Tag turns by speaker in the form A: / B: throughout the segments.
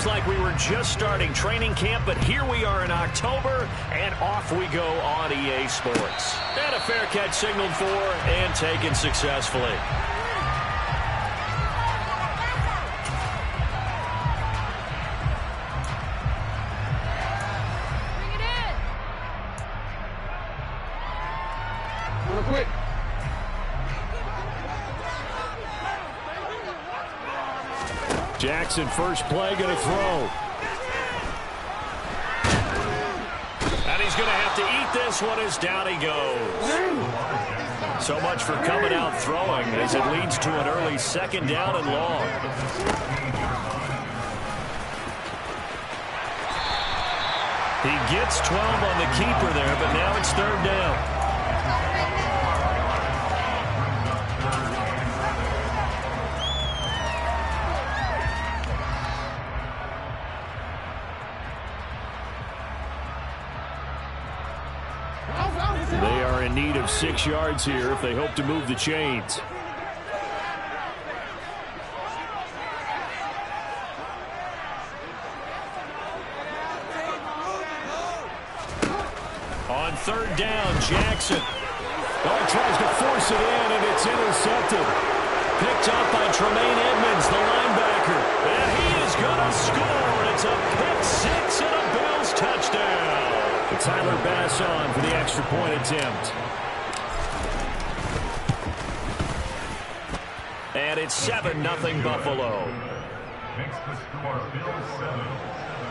A: seems like we were just starting training camp, but here we are in October, and off we go on EA Sports. And a fair catch signaled for and taken successfully.
B: Quick.
A: Jackson, first play, going to throw. And he's going to have to eat this one as down he goes. So much for coming out throwing as it leads to an early second down and long. He gets 12 on the keeper there, but now it's third down. They are in need of 6 yards here if they hope to move the chains. On third down, Jackson. Oh, tries to force it in, and it's intercepted. Picked up by Tremaine Edmonds, the linebacker. And he is going to score. It's a pick-6 and a Bills touchdown. Tyler Bass on for the extra point attempt. And it's 7-0 Buffalo.
C: Makes the score Bills 7,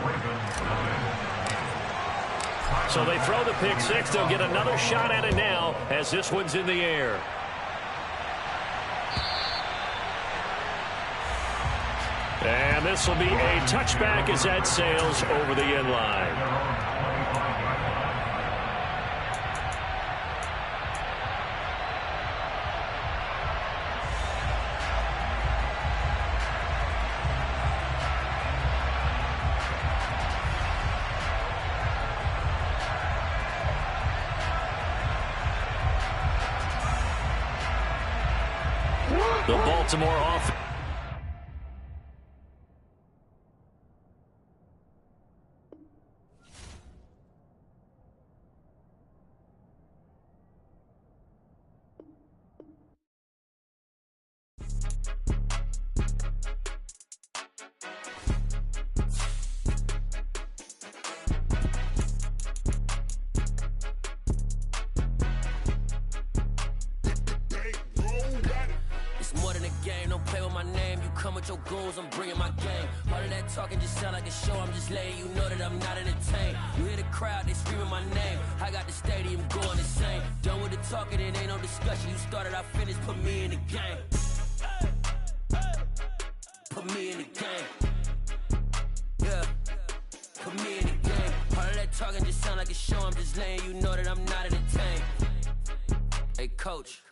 C: Ravens 9.
A: So they throw the pick-6. They'll get another shot at it now as this one's in the air. And this will be a touchback as that sails over the end line. The Baltimore offense.
D: Your goals, I'm bringing my game. All of that talking just sound like a show. I'm just letting you know that I'm not entertained. You hear the crowd, they screaming my name. I got the stadium going insane. Done with the talking, it ain't no discussion. You started, I finished, put me in the game. Put me in the game. Yeah, put me in the game. All of that talking just sound like a show. I'm just letting you know that I'm not entertained. Hey, coach.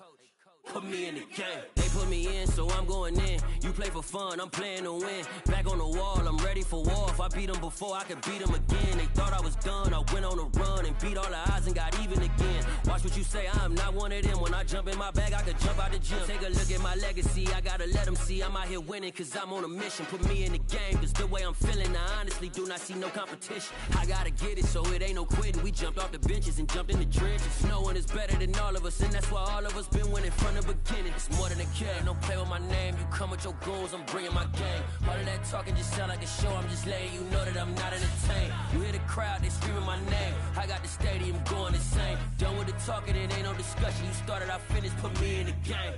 D: Put me in the game. They put me in, so I'm going in. You play for fun, I'm playing to win. Back on the wall, I'm ready for war. If I beat them before, I could beat them again. They thought I was done, I went on a run and beat all the odds and got even again. Watch what you say, I'm not one of them. When I jump in my bag, I could jump out the gym. Take a look at my legacy, I gotta let them see I'm out here winning, cause I'm on a mission. Put me in the game, cause the way I'm feeling, I honestly do not see no competition. I gotta get it, so it ain't no quitting. We jumped off the benches and jumped in the trenches. No one is better than all of us, and that's why all of us been winning from the beginning. It's more than a care, don't play with my name. You come with your goals, I'm bringing my game. All of that talking just sound like a show. I'm just letting you know that I'm not entertained. You hear the crowd, they screaming my name. I got the stadium going insane. Done with the talking, it ain't no discussion. You started, I finished, put me in the game.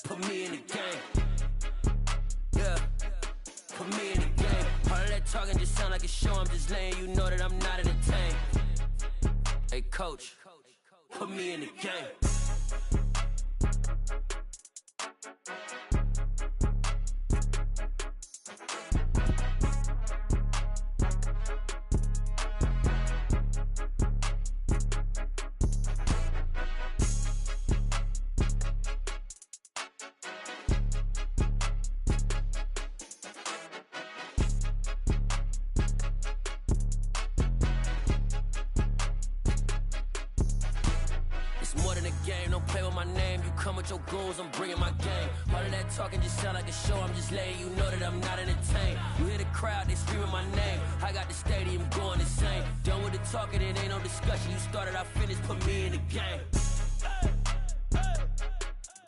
D: Put me in the game. Yeah, put me in the game. All of that talking just sound like a show. I'm just letting you know that I'm not entertained. Hey, coach. Put me in the game. More than a game. Don't play with my name. You come with your goons, I'm bringing my game. All of that talking just sound like a show. I'm just letting you know that I'm not entertained. You hear the crowd, they screaming my name. I got the stadium going insane. Done with the talking, it ain't no discussion. You started, I finished, put me in the game.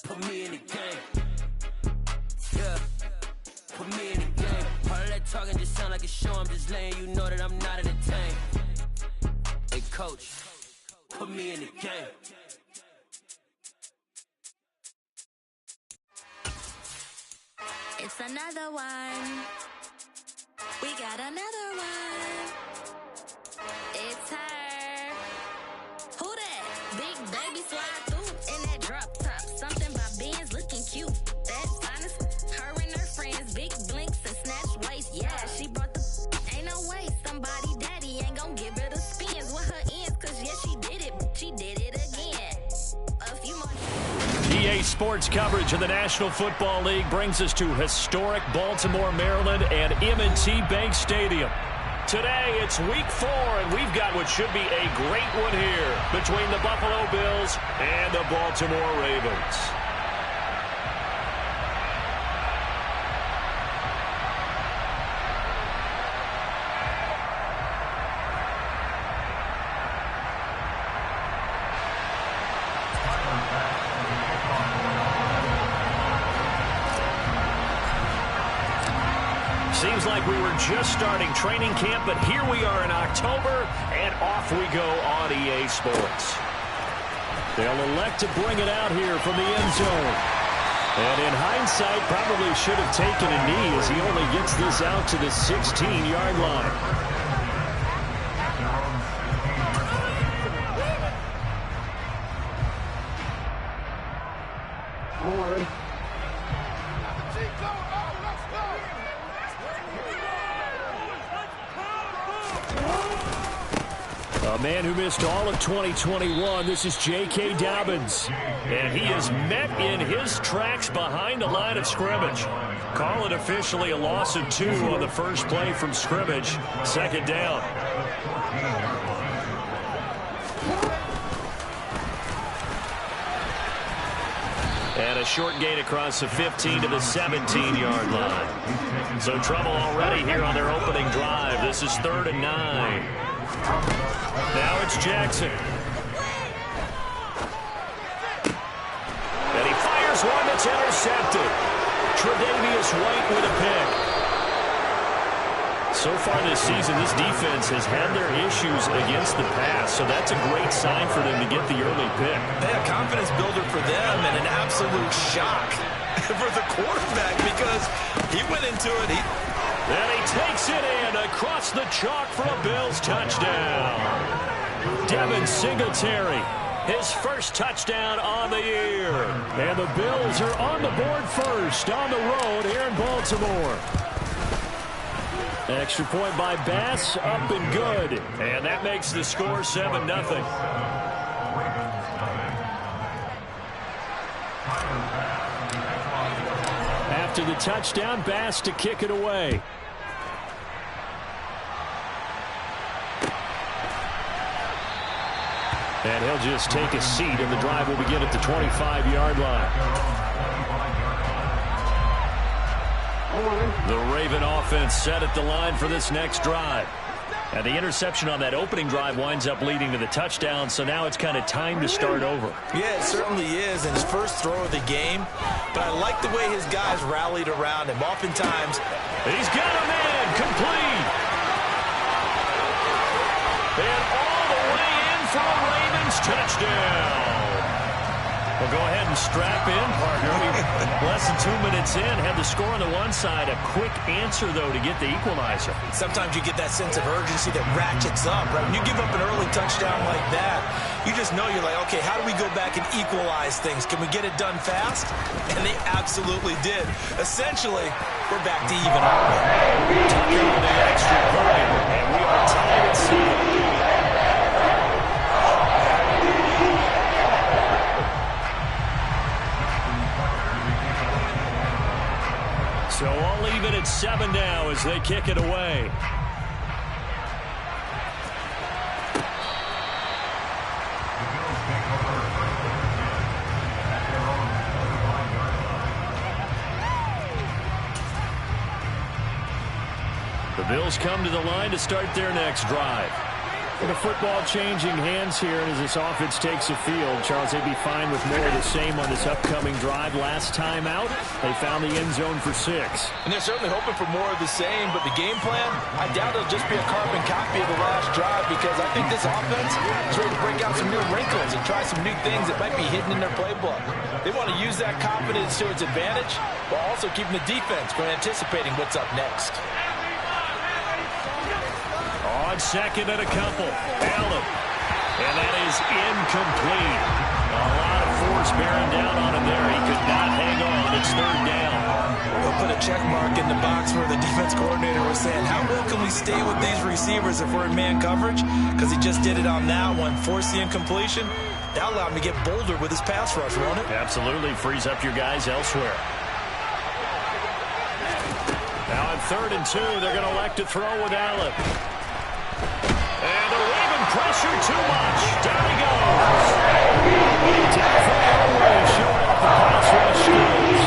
D: Put me in the game. Yeah. Put me in the game. All of that talking just sound like a show. I'm just letting you know that I'm not entertained. Hey, coach, put me in the game.
B: It's another one. We got another one. It's her. Who that? Big baby slide through in that drop top. Something about Benz looking cute. That's honest. Her and her friends, big blinks and snatch waist. Yeah, she brought the. Ain't no way somebody daddy ain't gon' give her the spins with her ends. Cause yeah, she did it. She did it again. A few more.
A: EA Sports coverage of the National Football League brings us to historic Baltimore, Maryland and M&T Bank Stadium. Today, it's week 4, and we've got what should be a great one here between the Buffalo Bills and the Baltimore Ravens. Seems like we were just starting training camp, but here we are in October, and off we go on EA Sports. They'll elect to bring it out here from the end zone. And in hindsight, probably should have taken a knee as he only gets this out to the 16-yard line. A man who missed all of 2021, this is J.K. Dobbins. And he is met in his tracks behind the line of scrimmage. Call it officially a loss of 2 on the first play from scrimmage. Second down. And a short gain across the 15 to the 17-yard line. So trouble already here on their opening drive. This is 3rd and 9. Now it's Jackson. And he fires one that's intercepted. Tre'Davious White with a pick. So far this season, this defense has had their issues against the pass, so that's a great sign for them to get the early pick.
E: A confidence builder for them and an absolute shock for the quarterback because he went into it.
A: And he takes it in across the chalk for a Bills touchdown. Devin Singletary, his first touchdown on the year. And the Bills are on the board first on the road here in Baltimore. Extra point by Bass, up and good. And that makes the score 7-0. After the touchdown, Bass to kick it away. And he'll just take a seat, and the drive will begin at the 25-yard line. The Raven offense set at the line for this next drive. And the interception on that opening drive winds up leading to the touchdown, so now it's kind of time to start over.
E: Yeah, it certainly is, and his first throw of the game. But I like the way his guys rallied around him. Oftentimes,
A: he's got a man complete. And all the way in for a Ravens touchdown. Well, go ahead and strap in, partner. Less than 2 minutes in, had the score on the one side. A quick answer, though, to get the equalizer.
E: Sometimes you get that sense of urgency that ratchets up, right? When you give up an early touchdown like that, you just know you're like, okay, how do we go back and equalize things? Can we get it done fast? And they absolutely did. Essentially, we're back to even.
A: Tucker with the extra point, and we are tied at 7. So I'll leave it at 7 now as they kick it away. The Bills come to the line to start their next drive. With the football changing hands here, and as this offense takes the field, Charles, they'd be fine with more of the same on this upcoming drive. Last time out, they found the end zone for 6.
E: And they're certainly hoping for more of the same, but the game plan, I doubt it'll just be a carbon copy of the last drive, because I think this offense is ready to break out some new wrinkles and try some new things that might be hidden in their playbook. They want to use that confidence to its advantage, while also keeping the defense from anticipating what's up next.
A: On second and a couple, Allen. And that is incomplete. A lot of force bearing down on him there. He could not hang on. It's 3rd down.
E: We'll put a check mark in the box where the defense coordinator was saying, how well can we stay with these receivers if we're in man coverage? Because he just did it on that one, forced the incompletion. That allowed him to get bolder with his pass rush, won't it?
A: Absolutely. Frees up your guys elsewhere. Now on 3rd and 2, they're going to elect to throw with Allen. And they're leaving pressure too much. Down he goes. Down for Elway, showing off the pass rush skills.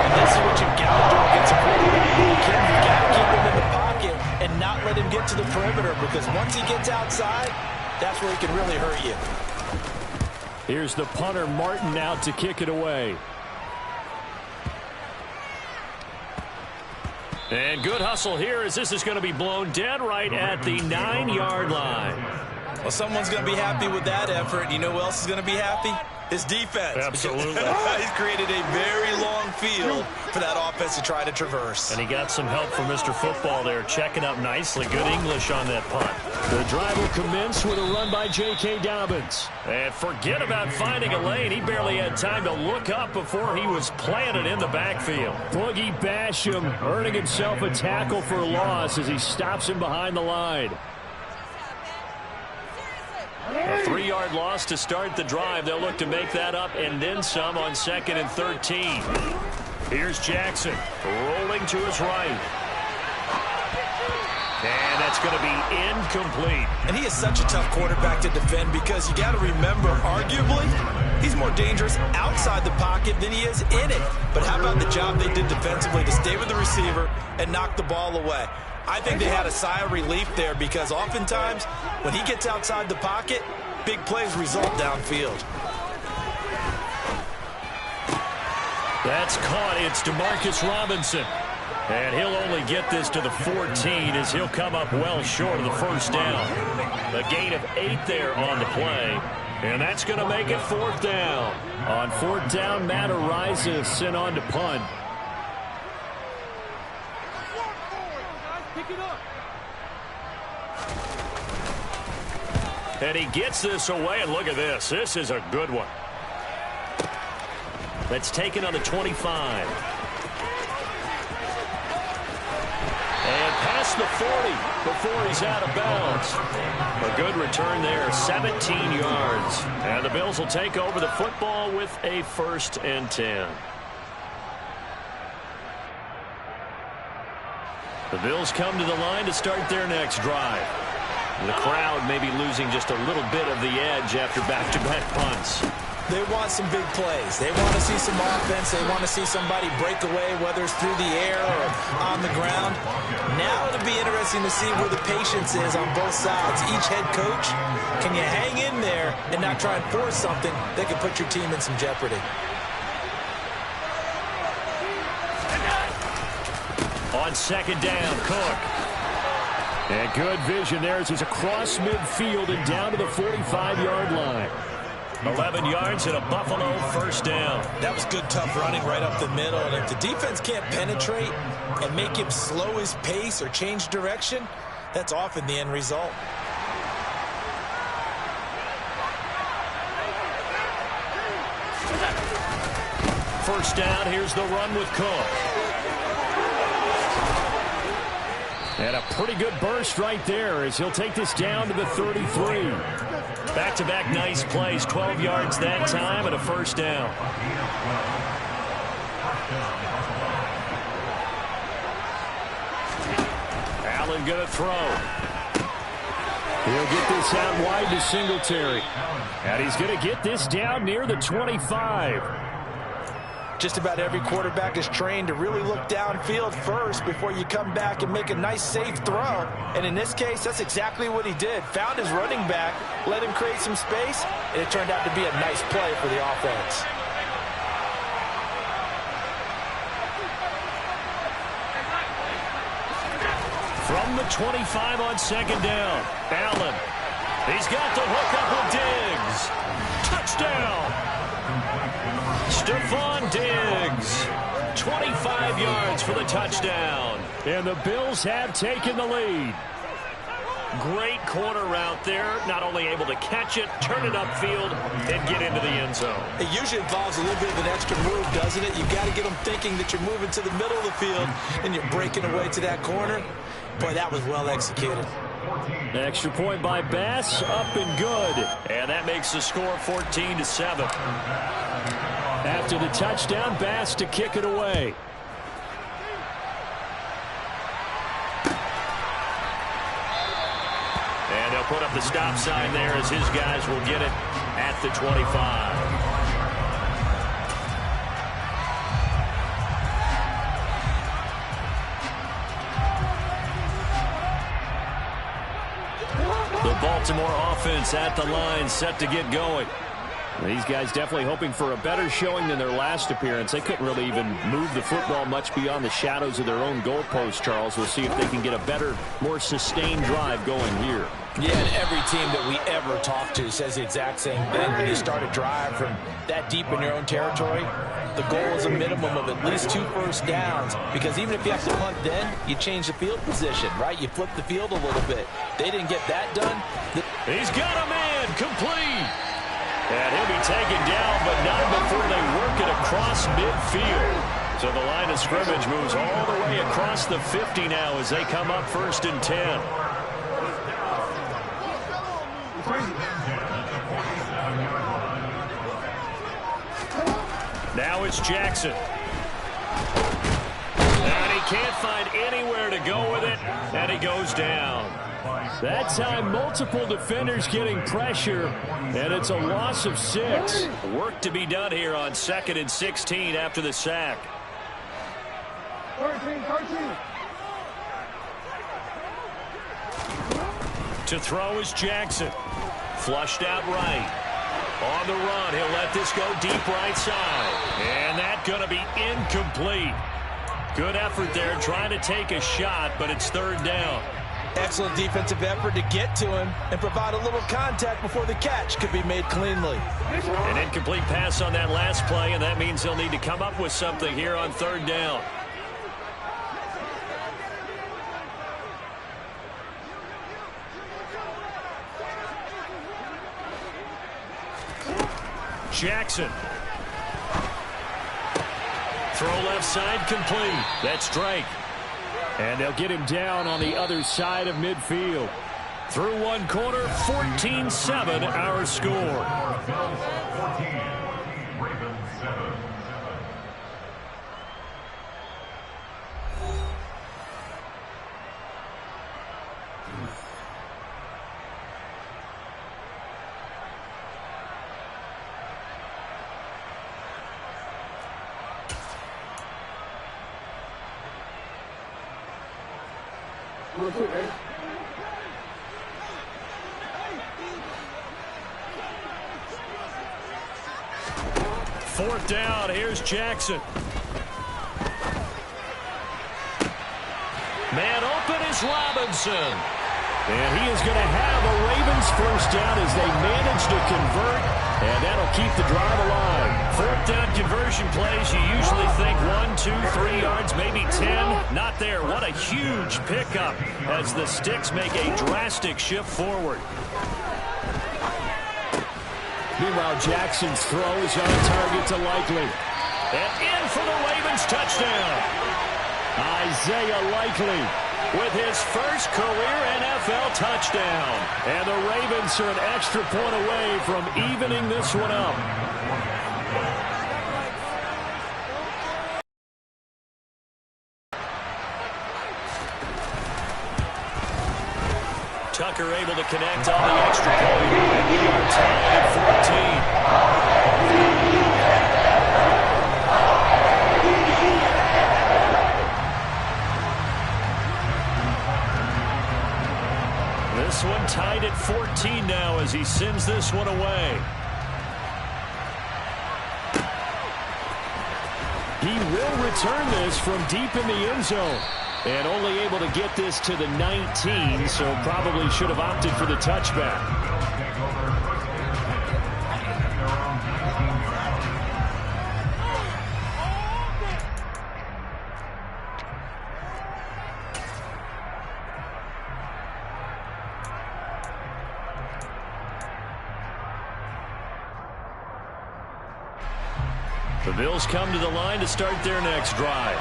E: And this is what you've got to do against a quarterback. You've got to keep him in the pocket and not let him get to the perimeter, because once he gets outside, that's where he can really hurt you.
A: Here's the punter, Martin, out to kick it away. And good hustle here, as this is going to be blown dead right at the 9-yard line.
E: Well, someone's going to be happy with that effort. You know who else is going to be happy? His defense.
A: Absolutely.
E: He's created a very long field for that offense to try to traverse.
A: And he got some help from Mr. Football there, checking up nicely. Good English on that punt. The drive will commence with a run by J.K. Dobbins. And forget about finding a lane. He barely had time to look up before he was planted in the backfield. Boogie Basham earning himself a tackle for a loss as he stops him behind the line. A 3-yard loss to start the drive. They'll look to make that up and then some on 2nd and 13. Here's Jackson rolling to his right. And that's going to be incomplete.
E: And he is such a tough quarterback to defend, because you got to remember, arguably, he's more dangerous outside the pocket than he is in it. But how about the job they did defensively to stay with the receiver and knock the ball away? I think they had a sigh of relief there, because oftentimes when he gets outside the pocket, big plays result downfield.
A: That's caught. It's DeMarcus Robinson. And he'll only get this to the 14 as he'll come up well short of the 1st down. A gain of 8 there on the play. And that's going to make it 4th down. On 4th down, Matt Araiza is sent on to punt. And he gets this away, and look at this. This is a good one. That's taken on the 25. And past the 40 before he's out of bounds. A good return there, 17 yards. And the Bills will take over the football with a 1st and 10. The Bills come to the line to start their next drive. The crowd may be losing just a little bit of the edge after back-to-back punts.
E: They want some big plays. They want to see some offense. They want to see somebody break away, whether it's through the air or on the ground. Now it'll be interesting to see where the patience is on both sides. Each head coach, can you hang in there and not try and force something that can put your team in some jeopardy?
A: On 2nd down, Cook. And good vision there as he's across midfield and down to the 45-yard line. 11 yards and a Buffalo 1st down.
E: That was good, tough running right up the middle. And if the defense can't penetrate and make him slow his pace or change direction, that's often the end result.
A: First down, here's the run with Cook. And a pretty good burst right there as he'll take this down to the 33. Back-to-back nice plays, 12 yards that time and a 1st down. Allen going to throw. He'll get this out wide to Singletary. And he's going to get this down near the 25.
E: Just about every quarterback is trained to really look downfield first before you come back and make a nice, safe throw. And in this case, that's exactly what he did. Found his running back, let him create some space, and it turned out to be a nice play for the offense.
A: From the 25 on second down, Allen. He's got the hook up with Diggs. Touchdown. Stephon Diggs. 25 yards for the touchdown. And the Bills have taken the lead. Great corner route there. Not only able to catch it, turn it upfield, and get into the end zone.
E: It usually involves a little bit of an extra move, doesn't it? You've got to get them thinking that you're moving to the middle of the field and you're breaking away to that corner. Boy, that was well executed.
A: Extra point by Bass, up and good. And that makes the score 14-7. After the touchdown, Bass to kick it away. And they'll put up the stop sign there as his guys will get it at the 25. The Baltimore offense at the line, set to get going. These guys definitely hoping for a better showing than their last appearance. They couldn't really even move the football much beyond the shadows of their own goalpost, Charles. We'll see if they can get a better, more sustained drive going here.
E: Yeah, and every team that we ever talk to says the exact same thing. When you start a drive from that deep in your own territory, the goal is a minimum of at least 2 first downs, because even if you have to punt then, you change the field position, right? You flip the field a little bit. They didn't get that done.
A: He's got a man, complete. And he'll be taken down, but not before they work it across midfield. So the line of scrimmage moves all the way across the 50 now as they come up 1st and 10. Now it's Jackson. And he can't find anywhere to go with it, and he goes down. That time, multiple defenders getting pressure, and it's a loss of 6. Work to be done here on 2nd and 16 after the sack.
F: 13.
A: To throw is Jackson. Flushed out right. On the run, he'll let this go deep right side. And that's going to be incomplete. Good effort there, trying to take a shot, but it's 3rd down.
E: Excellent defensive effort to get to him and provide a little contact before the catch could be made cleanly.
A: An incomplete pass on that last play, and that means they'll need to come up with something here on 3rd down. Jackson. Throw left side complete. That's Drake. And they'll get him down on the other side of midfield. Through one quarter, 14-7 our score.
C: Bills 14, Ravens 7.
A: Fourth down, here's Jackson. Man open is Robinson. And he is going to have a Ravens first down as they manage to convert, and that'll keep the drive alive. 4th down conversion plays, you usually think 1, 2, 3 yards, maybe 10. Not there. What a huge pickup as the Sticks make a drastic shift forward. Meanwhile, Jackson's throw is on target to Likely. And in for the Ravens touchdown. Isaiah Likely with his first career NFL touchdown. And the Ravens are an extra point away from evening this one up. Tucker able to connect on the extra point. We are tied at 14. This one tied at 14 now as he sends this one away. He will return this from deep in the end zone. And only able to get this to the 19, so probably should have opted for the touchback. The Bills come to the line to start their next drive.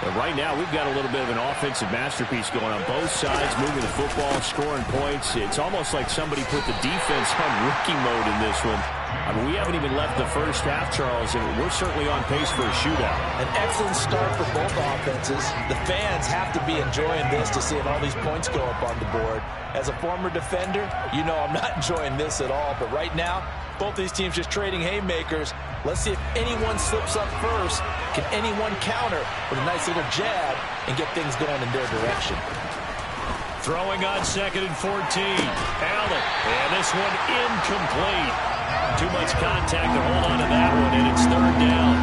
A: And right now, we've got a little bit of an offensive masterpiece going on both sides, moving the football, scoring points. It's almost like somebody put the defense on rookie mode in this one. I mean, we haven't even left the first half, Charles, and we're certainly on pace for a shootout.
E: An excellent start for both offenses. The fans have to be enjoying this to see all these points go up on the board. As a former defender, you know I'm not enjoying this at all. But right now, both these teams just trading haymakers. Let's see if anyone slips up first. Can anyone counter with a nice little jab and get things going in their direction?
A: Throwing on 2nd and 14. Allen, and this one incomplete. Too much contact to hold on to that one, and it's 3rd down.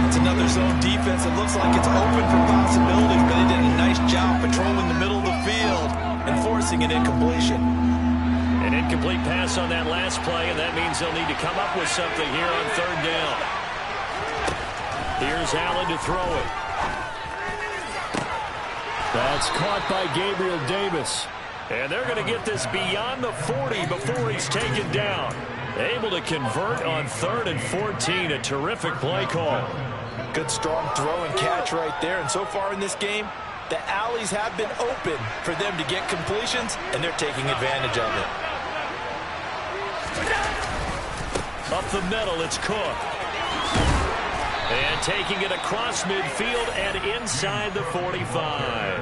E: It's another zone defense. It looks like it's open for possibilities, but they did a nice job patrolling the middle of the field and forcing an incompletion.
A: An incomplete pass on that last play, and that means they'll need to come up with something here on 3rd down. Here's Allen to throw it. That's caught by Gabriel Davis. And they're going to get this beyond the 40 before he's taken down. Able to convert on 3rd and 14. A terrific play call.
E: Good strong throw and catch right there. And so far in this game, the alleys have been open for them to get completions, and they're taking advantage of it.
A: Up the middle, it's Cook. And taking it across midfield and inside the 45.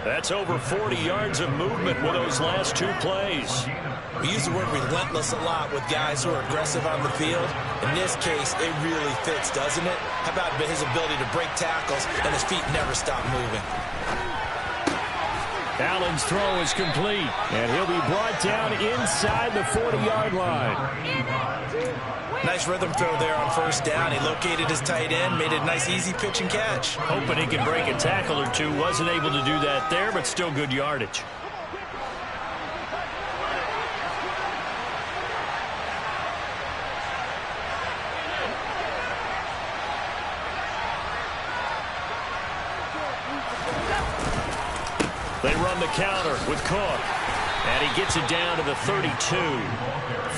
A: That's over 40 yards of movement with those last 2 plays.
E: We use the word relentless a lot with guys who are aggressive on the field. In this case, it really fits, doesn't it? How about his ability to break tackles and his feet never stop moving?
A: Allen's throw is complete, and he'll be brought down inside the 40-yard line.
E: Nice rhythm throw there on 1st down. He located his tight end, made a nice easy pitch and catch.
A: Hoping he can break a tackle or two. Wasn't able to do that there, but still good yardage. They run the counter with Cook. And he gets it down to the 32.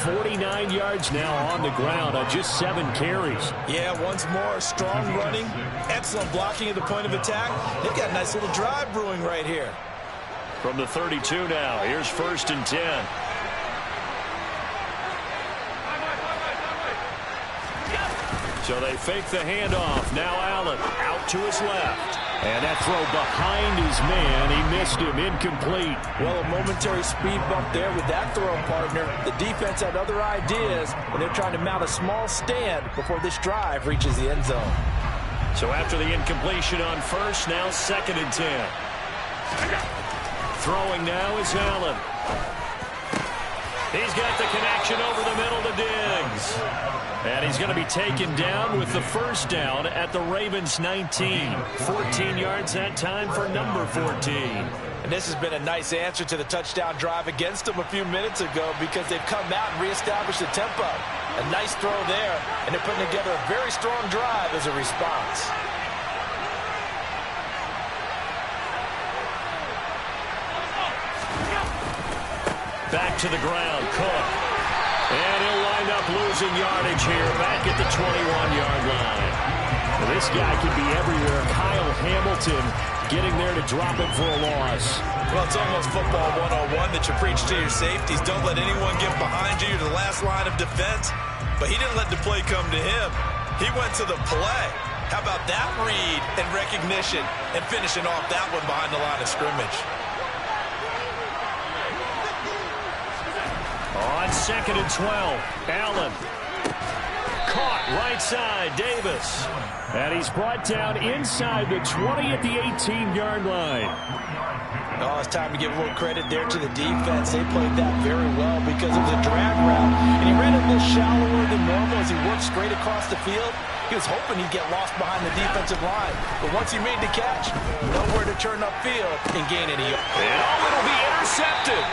A: 49 yards now on the ground on just 7 carries.
E: Yeah, once more, strong running, excellent blocking at the point of attack. They've got a nice little drive brewing right here.
A: From the 32 now, here's 1st and 10. So they fake the handoff. Now Allen out to his left. And that throw behind his man. He missed him. Incomplete.
E: Well, a momentary speed bump there with that throw, partner. The defense had other ideas, and they're trying to mount a small stand before this drive reaches the end zone.
A: So after the incompletion on 1st, now 2nd and 10. Throwing now is Allen. He's got the connection over the middle to Diggs. And he's going to be taken down with the 1st down at the Ravens 19. 14 yards that time for number 14.
E: And this has been a nice answer to the touchdown drive against them a few minutes ago because they've come out and reestablished the tempo. A nice throw there, and they're putting together a very strong drive as a response.
A: Back to the ground, Cook. And he'll wind up losing yardage here back at the 21-yard line. Well, this guy can be everywhere. Kyle Hamilton getting there to drop it for a loss.
E: Well, it's almost football 101 that you preach to your safeties. Don't let anyone get behind you to the last line of defense. But he didn't let the play come to him. He went to the play. How about that read and recognition and finishing off that one behind the line of scrimmage?
A: On 2nd and 12, Allen. caught right side, Davis. And he's brought down inside the 20 at the 18-yard line.
E: Oh, it's time to give a little credit there to the defense. They played that very well because it was a drag route, and he ran it a little shallower than normal as he worked straight across the field. He was hoping he'd get lost behind the defensive line, but once he made the catch, nowhere to turn upfield and gain any yards.
A: And it'll be intercepted.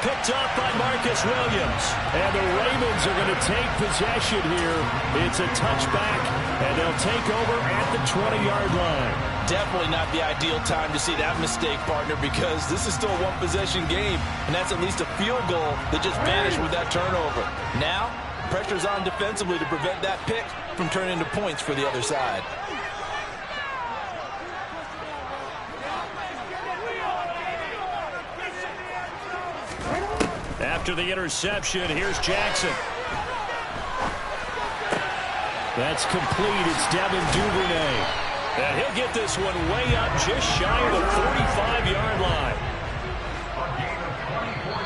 A: Picked up by Marcus Williams. And the Ravens are going to take possession here. It's a touchback, and they'll take over at the 20-yard line.
E: Definitely not the ideal time to see that mistake, partner, because this is still a one-possession game, and that's at least a field goal that just vanished with that turnover. Now, pressure's on defensively to prevent that pick from turning into points for the other side.
A: After the interception, here's Jackson. That's complete. It's Devin Duvernay. And he'll get this one way up just shy of the 45-yard line.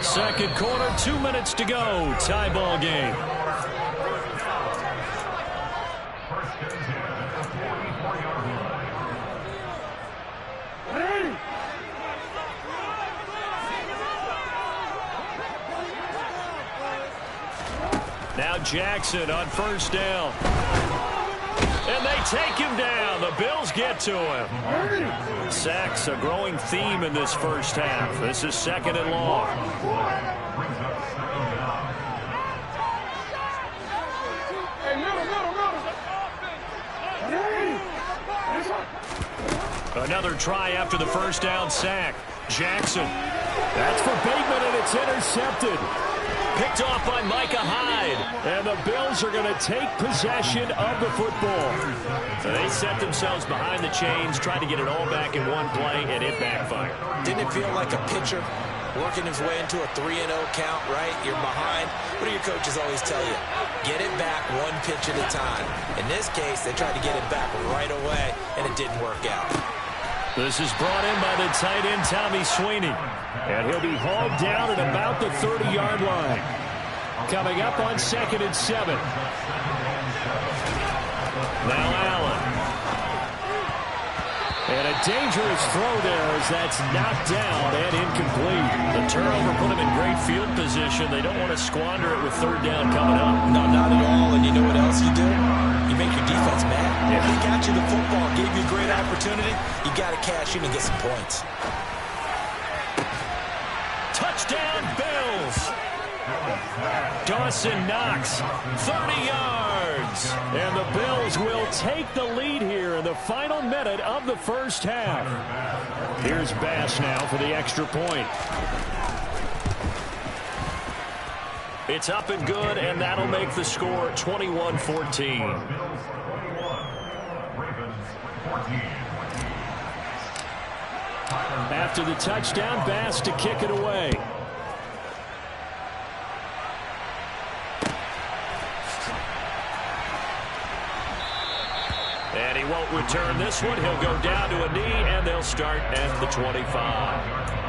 A: Second quarter, 2 minutes to go. Tie ball game. Now Jackson on first down. And they take him down. The Bills get to him. Sacks, a growing theme in this first half. This is second and long. Another try after the first down sack. Jackson. That's for Bateman, and it's intercepted. Picked off by Micah Hyde. And the Bills are going to take possession of the football. So they set themselves behind the chains, trying to get it all back in one play, and it backfired.
E: Didn't it feel like a pitcher working his way into a 3-0 count, right? You're behind. What do your coaches always tell you? Get it back one pitch at a time. In this case, they tried to get it back right away, and it didn't work out.
A: This is brought in by the tight end, Tommy Sweeney. And he'll be hauled down at about the 30-yard line. Coming up on 2nd and 7. Now Allen. And a dangerous throw there as that's knocked down and incomplete. The turnover put him in great field position. They don't want to squander it with third down coming up.
E: No, not at all. And you know what else you do? You make your defense mad.
A: Yeah.
E: They got you the football, gave you a great opportunity. You got to cash in and get some points.
A: Touchdown, Bills. Dawson Knox, 30 yards. And the Bills will take the lead here in the final minute of the first half. Here's Bass now for the extra point. It's up and good, and that'll make the score 21-14. After the touchdown, Bass to kick it away. And he won't return this one. He'll go down to a knee, and they'll start at the 25.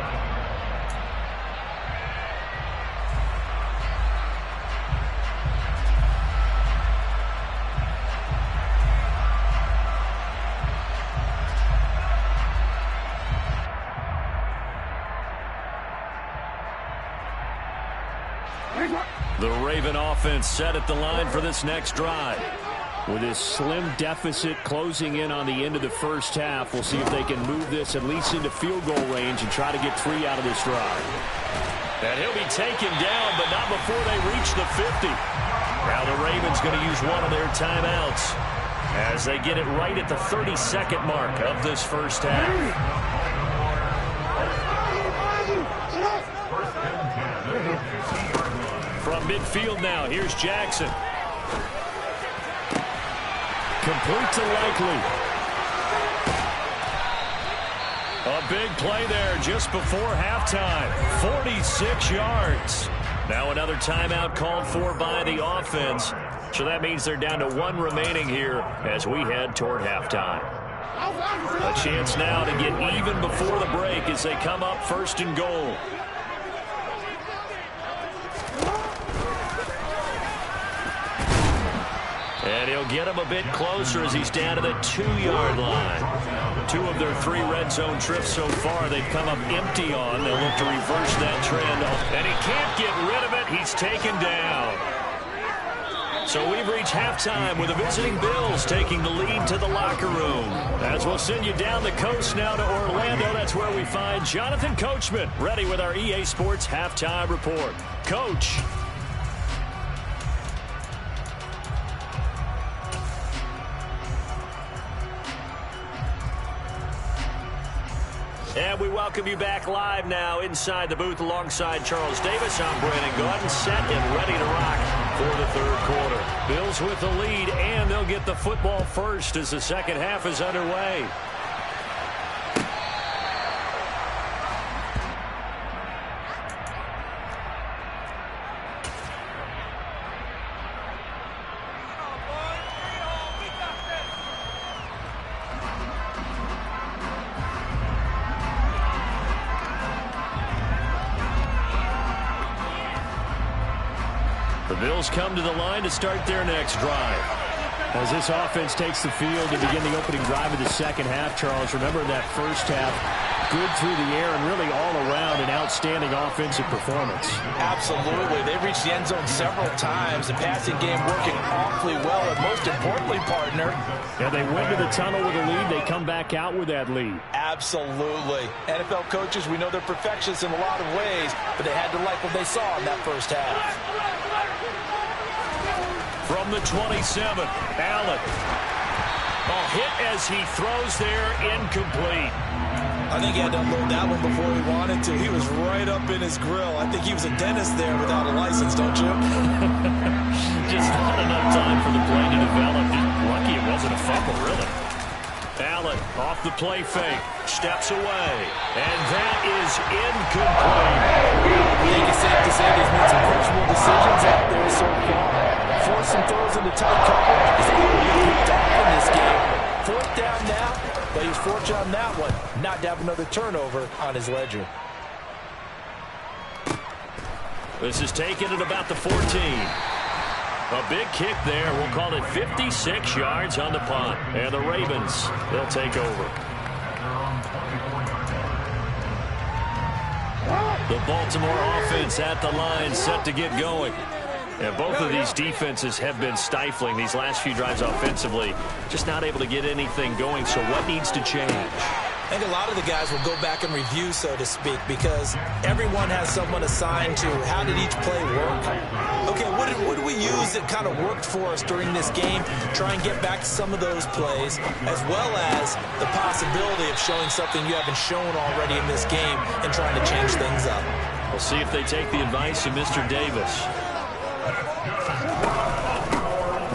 A: The Raven offense set at the line for this next drive. With this slim deficit closing in on the end of the first half, we'll see if they can move this at least into field goal range and try to get 3 out of this drive. And he'll be taken down, but not before they reach the 50. Now the Ravens going to use one of their timeouts as they get it right at the 30-second mark of this first half. From midfield now, here's Jackson. Complete to Likely. A big play there just before halftime. 46 yards. Now another timeout called for by the offense. So that means they're down to 1 remaining here as we head toward halftime. A chance now to get even before the break as they come up 1st and goal. they'll get him a bit closer as he's down to the 2-yard line. 2 of their 3 red zone trips so far they've come up empty on. They'll look to reverse that trend. And he can't get rid of it. He's taken down. So we've reached halftime with the visiting Bills taking the lead to the locker room. As we'll send you down the coast now to Orlando, that's where we find Jonathan Coachman ready with our EA Sports Halftime Report. Coach. And we welcome you back live now inside the booth alongside Charles Davis. I'm Brandon Gordon, set and ready to rock for the third quarter. Bills with the lead, and they'll get the football first as the second half is underway. The Bills come to the line to start their next drive. As this offense takes the field to begin the opening drive of the second half, Charles, remember that first half, good through the air and really all around an outstanding offensive performance.
E: Absolutely. They've reached the end zone several times. The passing game working awfully well, and most importantly, partner.
A: Yeah, they went to the tunnel with a lead. They come back out with that lead.
E: Absolutely. NFL coaches, we know they're perfectionists in a lot of ways, but they had to like what they saw in that first half.
A: From the 27, Allen. Ball hit as he throws there, incomplete.
E: I think he had to unload that one before he wanted to. He was right up in his grill. I think he was a dentist there without a license, don't you?
A: Just not enough time for the play to develop. Lucky it wasn't a fumble, really. Allen off the play fake, steps away, and that is incomplete.
E: I think it's safe to say there's been some questionable decisions out there so far. Force some throws into tight coverage. He's able to get picked off in this game. 4th down now, but he's fortunate on that one not to have another turnover on his ledger.
A: This is taken at about the 14. A big kick there. We'll call it 56 yards on the punt. And the Ravens, they'll take over. The Baltimore offense at the line, set to get going. And both of these defenses have been stifling these last few drives offensively. Just not able to get anything going. So what needs to change?
E: I think a lot of the guys will go back and review, so to speak, because everyone has someone assigned to how did each play work. Okay, what did we use that kind of worked for us during this game? Try and get back to some of those plays, as well as the possibility of showing something you haven't shown already in this game and trying to change things up.
A: We'll see if they take the advice of Mr. Davis.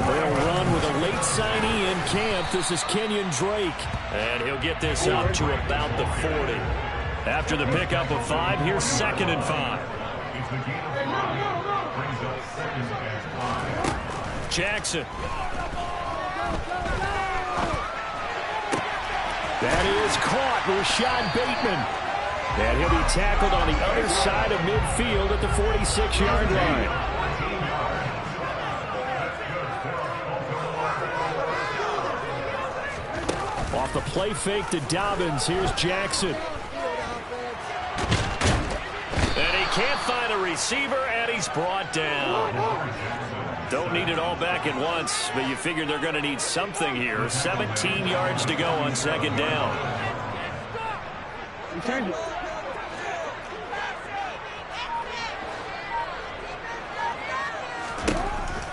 A: They'll run with a late signee in camp. This is Kenyon Drake. And he'll get this up to about the 40. After the pickup of 5, here's 2nd and 5. Jackson. That is caught. Rashad Bateman. And he'll be tackled on the other side of midfield at the 46-yard line. Off the play fake to Dobbins. Here's Jackson. And he can't find a receiver, and he's brought down. Don't need it all back at once, but you figure they're going to need something here. 17 yards to go on 2nd down.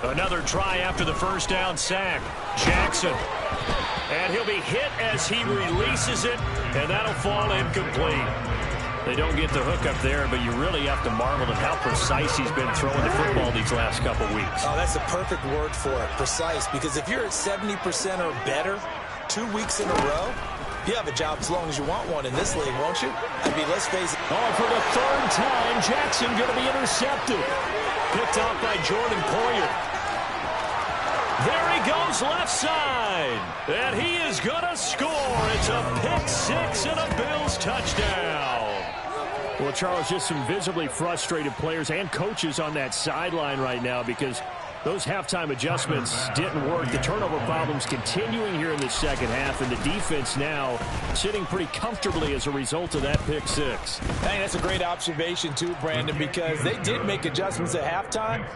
A: Another try after the first down sack. Jackson. And he'll be hit as he releases it, and that'll fall incomplete. They don't get the hook up there, but you really have to marvel at how precise he's been throwing the football these last couple weeks.
E: Oh, that's a perfect word for it, precise, because if you're at 70% or better 2 weeks in a row, you have a job as long as you want one in this league, won't you? I mean, let's face it.
A: Oh, for the 3rd time, Jackson going to be intercepted. Picked off by Jordan Poyer. There he goes left side. And he is going to score. It's a pick 6 and a Bills touchdown. Well, Charles, just some visibly frustrated players and coaches on that sideline right now because Those halftime adjustments didn't work. The turnover problems continuing here in the second half, and the defense now sitting pretty comfortably as a result of that pick six.
E: Hey, that's a great observation too, Brandon, because they did make adjustments at halftime.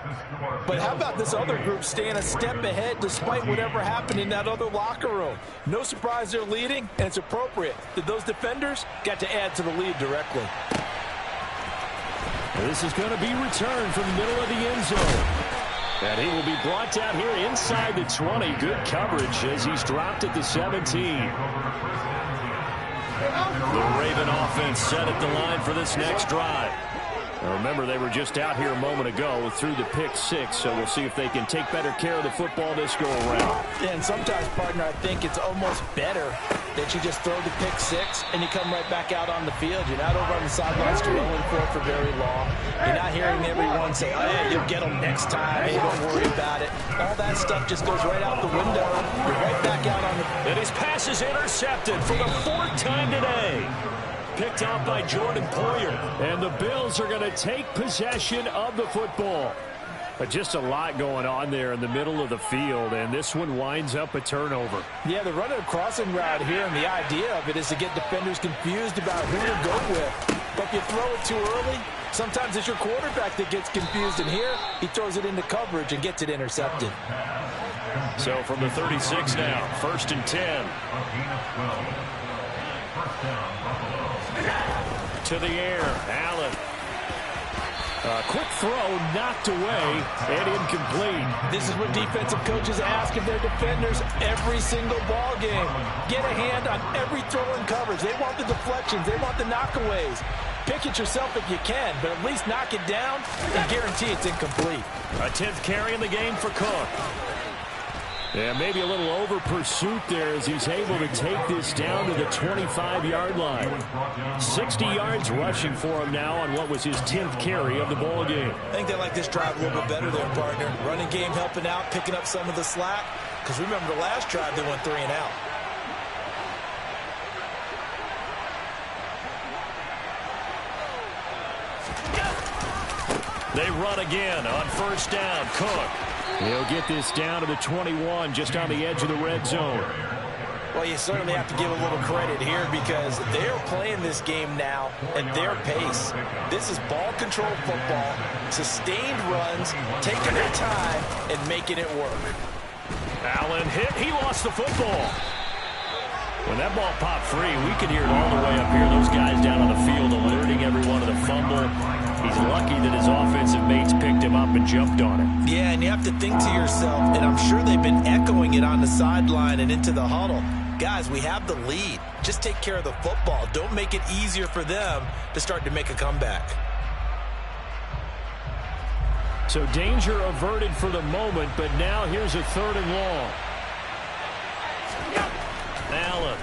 E: But how about this other group staying a step ahead despite whatever happened in that other locker room? No surprise they're leading, and it's appropriate that those defenders got to add to the lead directly.
A: This is going to be returned from the middle of the end zone. And he will be brought down here inside the 20. Good coverage as he's dropped at the 17. The Raven offense set at the line for this next drive. Now remember, they were just out here a moment ago through the pick six, so we'll see if they can take better care of the football this go around.
E: Yeah, and sometimes, partner, I think it's almost better that you just throw the pick six and you come right back out on the field. You're not over on the sidelines dwelling for it for very long. You're not hearing everyone say, oh, yeah, you'll get them next time. Hey, don't worry about it. All that stuff just goes right out the window. You're right back out on the...
A: And his pass is intercepted for the fourth time today. Picked off by Jordan Poyer. And the Bills are going to take possession of the football. But just a lot going on there in the middle of the field, and this one winds up a turnover.
E: Yeah, they're running a crossing route here, and the idea of it is to get defenders confused about who to go with. But if you throw it too early, sometimes it's your quarterback that gets confused, and here he throws it into coverage and gets it intercepted.
A: So from the 36 now, 1st and 10. To the air, Allen. Quick throw, knocked away, and incomplete.
E: This is what defensive coaches ask of their defenders every single ball game. Get a hand on every throw in coverage. They want the deflections. They want the knockaways. Pick it yourself if you can, but at least knock it down and guarantee it's incomplete.
A: A 10th carry in the game for Cook. Yeah, maybe a little over pursuit there as he's able to take this down to the 25-yard line. 60 yards rushing for him now on what was his 10th carry of the ball game.
E: I think they like this drive a little bit better there, partner. Running game helping out, picking up some of the slack. Because remember the last drive, they went 3 and out.
A: They run again on 1st down. Cook. He'll get this down to the 21, just on the edge of the red zone.
E: Well, you certainly have to give a little credit here because they're playing this game now at their pace. This is ball control football, sustained runs, taking their time, and making it work. Allen hit. He lost the football.
A: When that ball popped free, we could hear it all the way up here. Those guys down on the field alerting everyone of the fumble. He's lucky that his offensive mates picked him up and jumped on it.
E: Yeah, and you have to think to yourself, and I'm sure they've been echoing it on the sideline and into the huddle. Guys, we have the lead. Just take care of the football. Don't make it easier for them to start to make a comeback.
A: So danger averted for the moment, but now here's a 3rd and long. Allen.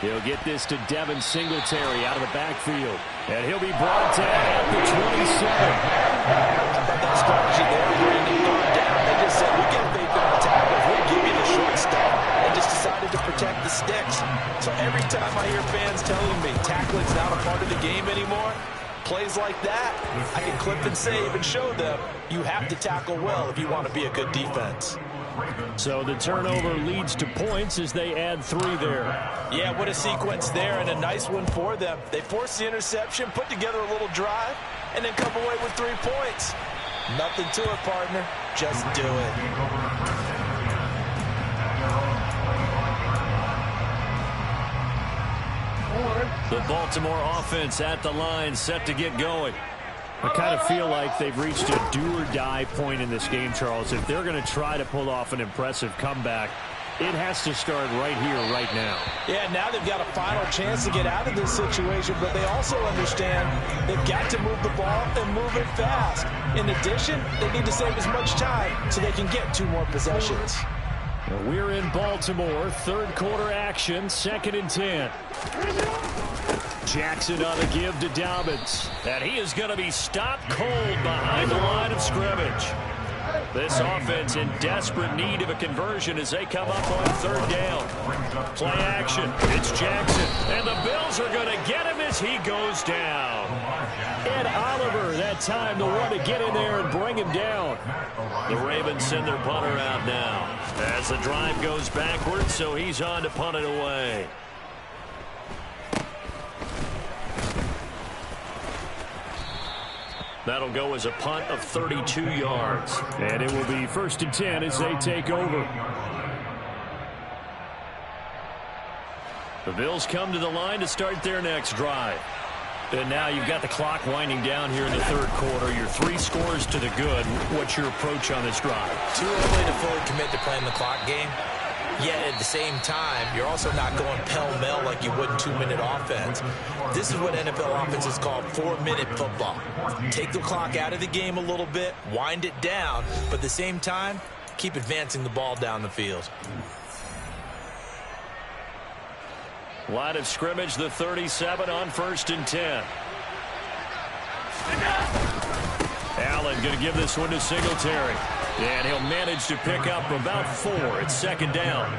A: He'll get this to Devin Singletary out of the backfield. And he'll be brought down at the 27.
E: That strategy there, Brandon, third down. They just said, we get big on tackles. We'll give you the short stuff. They just decided to protect the sticks. So every time I hear fans telling me tackling's not a part of the game anymore, plays like that, I can clip and save and show them you have to tackle well if you want to be a good defense.
A: So the turnover leads to points as they add 3 there.
E: Yeah, what a sequence there, and a nice one for them. They force the interception, put together a little drive, and then come away with 3 points. Nothing to it, partner. Just do it.
A: The Baltimore offense at the line, set to get going. I kind of feel like they've reached a do-or-die point in this game, Charles. If they're going to try to pull off an impressive comeback, it has to start right here, right now.
E: Yeah, now they've got a final chance to get out of this situation, but they also understand they've got to move the ball and move it fast. In addition, they need to save as much time so they can get 2 more possessions.
A: Well, we're in Baltimore, 3rd quarter action, 2nd and 10. Jackson on the give to Dobbins. And he is going to be stopped cold behind the line of scrimmage. This offense in desperate need of a conversion as they come up on 3rd down. Play action. It's Jackson. And the Bills are going to get him as he goes down. Ed Oliver, that time, the one to get in there and bring him down. The Ravens send their punter out now as the drive goes backwards, so he's on to punt it away. That'll go as a punt of 32 yards. And it will be 1st and 10 as they take over. The Bills come to the line to start their next drive. And now you've got the clock winding down here in the third quarter. You're 3 scores to the good. What's your approach on this drive?
E: Too early to fully commit to playing the clock game. Yet at the same time, you're also not going pell-mell like you would in 2-minute offense. This is what NFL offenses call 4-minute football. Take the clock out of the game a little bit, wind it down, but at the same time, keep advancing the ball down the field.
A: Line of scrimmage, the 37 on 1st and 10. Allen going to give this one to Singletary. And he'll manage to pick up about 4. It's 2nd down.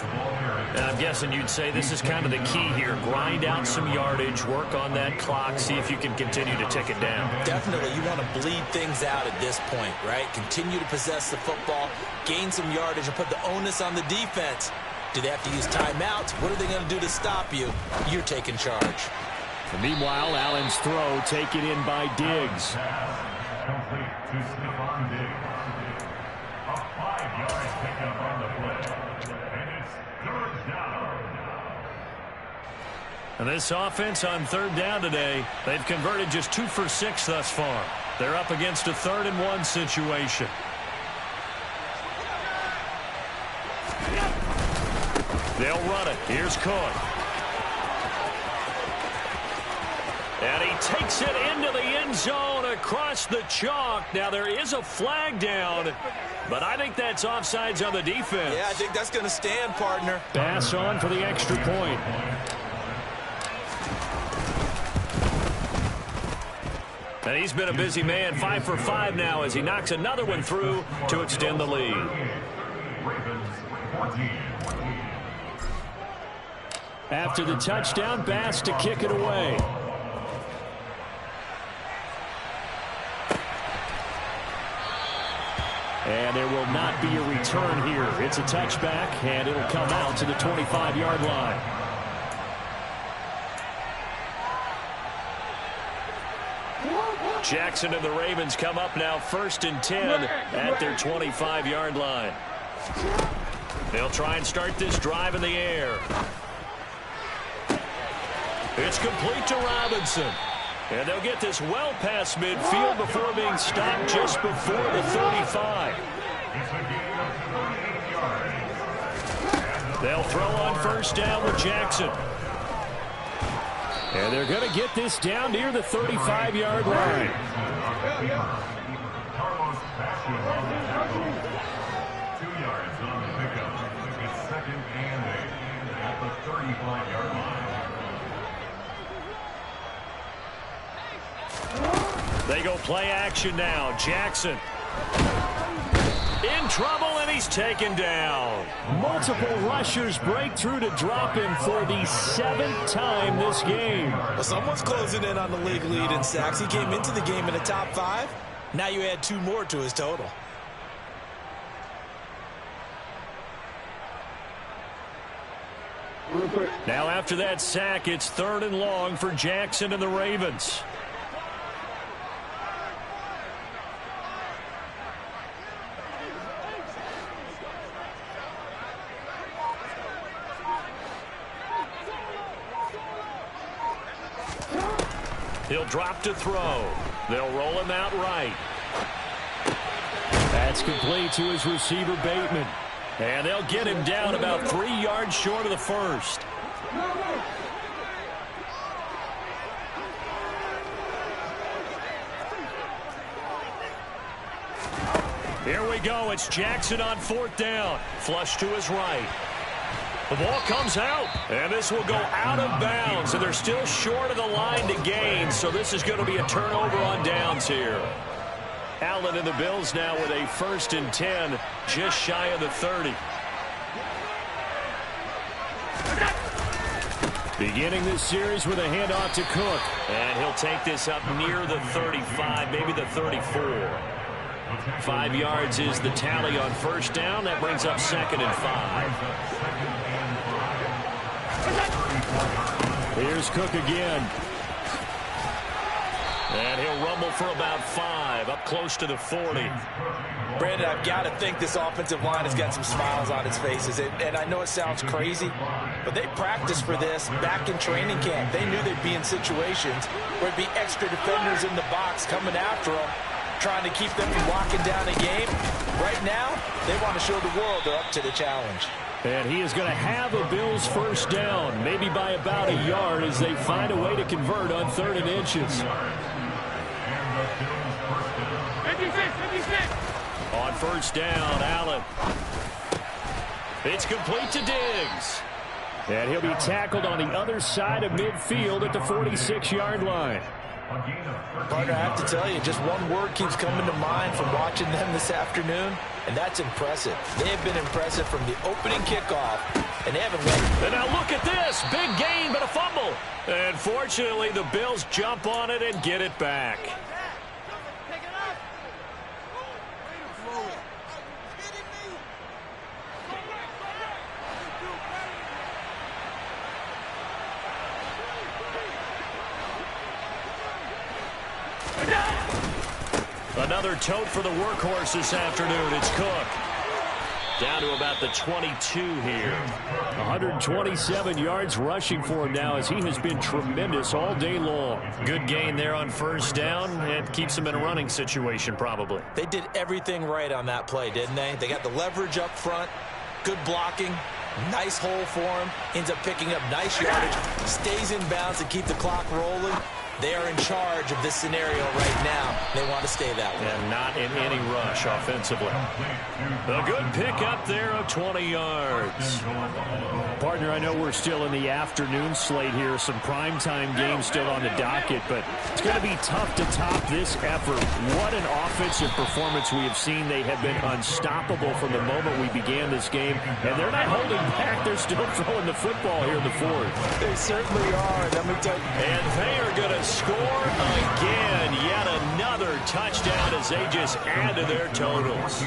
A: And I'm guessing you'd say this is kind of the key here. Grind out some yardage, work on that clock, see if you can continue to tick it down.
E: Definitely. You want to bleed things out at this point, right? Continue to possess the football, gain some yardage, and put the onus on the defense. Do they have to use timeouts? What are they going to do to stop you? You're taking charge.
A: And meanwhile, Allen's throw taken in by Diggs.
C: Complete to Stephon Diggs. A 5-yard pickup on the play. And it's 3rd down.
A: And this offense on 3rd down today, they've converted just 2 for 6 thus far. They're up against a 3rd and 1 situation. They'll run it. Here's Cook. And he takes it into the end zone across the chalk. Now, there is a flag down, but I think that's offsides on the defense.
E: Yeah, I think that's going to stand, partner.
A: Pass on for the extra point. And he's been a busy man, 5 for 5 now as he knocks another one through to extend the lead.
C: Ravens 14.
A: After the touchdown, Bass to kick it away. And there will not be a return here. It's a touchback, and it'll come out to the 25-yard line. Jackson and the Ravens come up now 1st and 10 at their 25-yard line. They'll try and start this drive in the air. It's complete to Robinson. And they'll get this well past midfield before being stopped just before the 35. They'll throw on 1st down with Jackson. And they're going to get this down near the 35-yard line.
C: Carlos Basham on the tackle. 2 yards on the pickup. It's 2nd and 8 at the 35-yard line.
A: They go play action now. Jackson in trouble, and he's taken down. Multiple rushers break through to drop him for the 7th time this game.
E: Well, someone's closing in on the league lead in sacks. He came into the game in the top 5. Now you add 2 more to his total.
A: Now after that sack, it's 3rd and long for Jackson and the Ravens. He'll drop to throw. They'll roll him out right. That's complete to his receiver, Bateman. And they'll get him down about 3 yards short of the 1st. Here we go. It's Jackson on 4th down. Flush to his right. The ball comes out, and this will go out of bounds, and they're still short of the line to gain, so this is going to be a turnover on downs here. Allen and the Bills now with a 1st and 10, just shy of the 30. Beginning this series with a handoff to Cook. And he'll take this up near the 35, maybe the 34. 5 yards is the tally on first down. That brings up 2nd and 5. Here's Cook again. And he'll rumble for about 5, up close to the 40.
E: Brandon, I've got to think this offensive line has got some smiles on its faces. And I know it sounds crazy, but they practiced for this back in training camp. They knew they'd be in situations where there'd be extra defenders in the box coming after them, trying to keep them from locking down a game. Right now, they want to show the world they're up to the challenge.
A: And he is going to have a Bills first down, maybe by about a yard as they find a way to convert on 3rd and inches. On first down, Allen. It's complete to Diggs. And he'll be tackled on the other side of midfield at the 46-yard line.
E: Partner, I have to tell you, just one word keeps coming to mind from watching them this afternoon, and that's impressive. They have been impressive from the opening kickoff, and they haven't let.
A: And now look at this. Big gain, but a fumble. And fortunately, the Bills jump on it and get it back. Another tote for the workhorse this afternoon. It's Cook. Down to about the 22 here. 127 yards rushing for him now as he has been tremendous all day long. Good gain there on first down and keeps him in a running situation probably.
E: They did everything right on that play, didn't they? They got the leverage up front, good blocking, nice hole for him, ends up picking up nice yardage, stays in bounds to keep the clock rolling. They are in charge of this scenario right now. They want to stay that way.
A: And not in any rush offensively. A good pickup there of 20 yards. Partner, I know we're still in the afternoon slate here. Some primetime games still on the docket, but it's going to be tough to top this effort. What an offensive performance we have seen. They have been unstoppable from the moment we began this game, and they're not holding back. They're still throwing the football here in the 4th.
E: They certainly are. Let me tell you.
A: And they are going to score again. Yet another touchdown as they just add to their totals.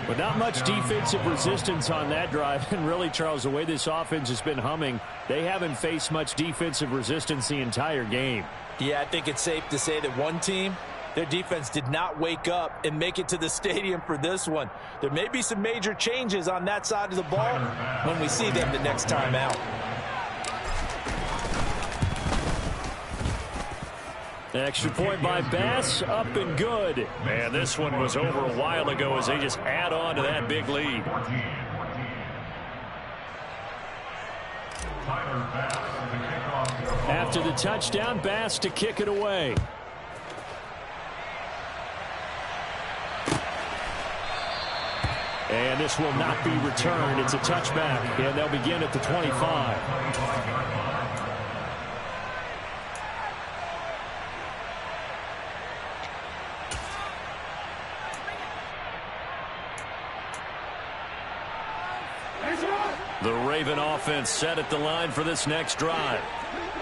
A: But not much defensive resistance on that drive. And really, Charles, the way this offense has been humming, they haven't faced much defensive resistance the entire game.
E: Yeah, I think it's safe to say that one team, their defense did not wake up and make it to the stadium for this one. There may be some major changes on that side of the ball when we see them the next time out.
A: Extra point by Bass, up and good. And this one was over a while ago as they just add on to that big lead. After the touchdown, Bass to kick it away. And this will not be returned. It's a touchback, and they'll begin at the 25. The Raven offense set at the line for this next drive.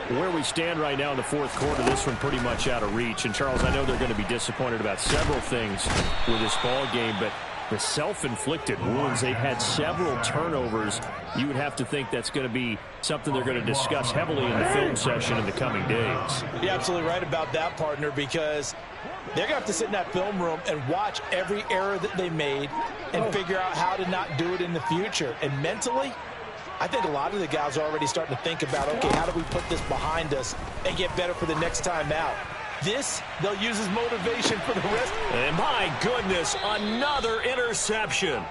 A: Where we stand right now in the 4th quarter, this one pretty much out of reach. And, Charles, I know they're going to be disappointed about several things with this ball game, but the self-inflicted wounds, they've had several turnovers. You would have to think that's going to be something they're going to discuss heavily in the film session in the coming days.
E: You're absolutely right about that, partner, because they're going to have to sit in that film room and watch every error that they made and figure out how to not do it in the future. And mentally, I think a lot of the guys are already starting to think about, okay, how do we put this behind us and get better for the next time out? This, they'll use as motivation for the rest.
A: And my goodness, another interception.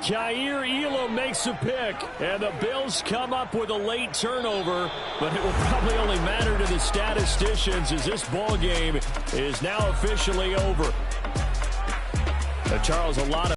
A: Kaiir Elam makes a pick, and the Bills come up with a late turnover, but it will probably only matter to the statisticians as this ball game is now officially over. Charles, a lot of